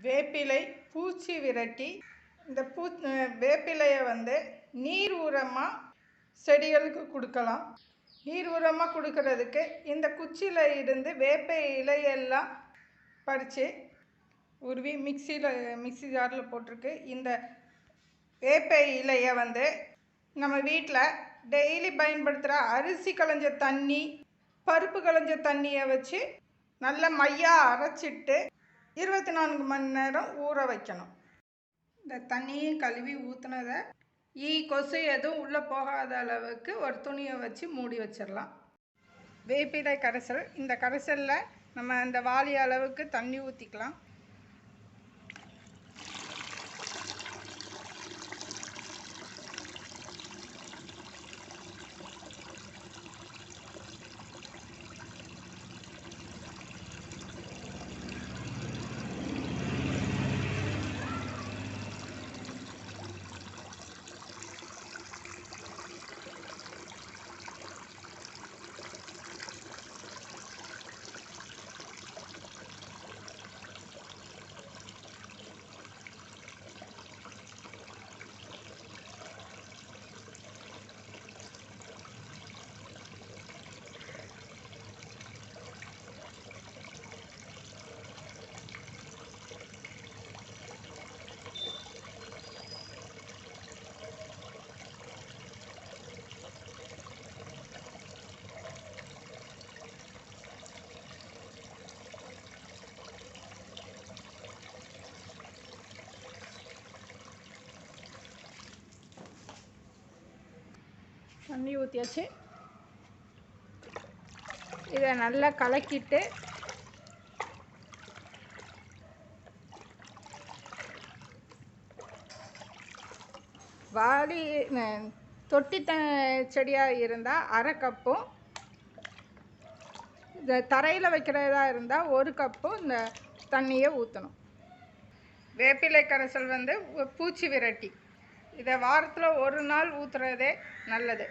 வேப்பிலை பூச்சி விரட்டி. இந்த வேப்பிலையை நீர் உரமாக செடிகளுக்கு கொடுக்கலாம். நீர் உரமாக கொடுக்கறதுக்கு இந்த குச்சியில் இருந்து வேப்ப இலையெல்லாம் பறித்து உருவி மிக்சி ஜாரில் போட்டிருக்கு. இந்த வேப்ப இலையை நம்ம வீட்டில் டெய்லி பயன்படுத்துகிற அரிசி களைஞ்ச தண்ணி, பருப்பு களைஞ்ச தண்ணியை வச்சு நல்ல மையாக அரைச்சிட்டு 24 மணி நேரம் ஊற வைக்கணும். இந்த தண்ணியும் கழுவி ஊற்றுனதை கொசு எதுவும் உள்ளே போகாத அளவுக்கு ஒரு துணியை வச்சு மூடி வச்சிடலாம். வேப்பிலை கரைசல். இந்த கரைசலில் நம்ம இந்த வாளி அளவுக்கு தண்ணி ஊற்றிக்கலாம். தண்ணி ஊற்றியாச்சு. இதை நல்லா கலக்கிட்டு வாளி தொட்டி செடியாக இருந்தால் 1/2 கப்பும், இந்த தரையில் வைக்கிறதா இருந்தால் 1 கப்பும் இந்த தண்ணியை ஊற்றணும். வேப்பிலை கரைசல் பூச்சி விரட்டி. இதை வாரத்தில் 1 நாள் ஊற்றுறதே நல்லது.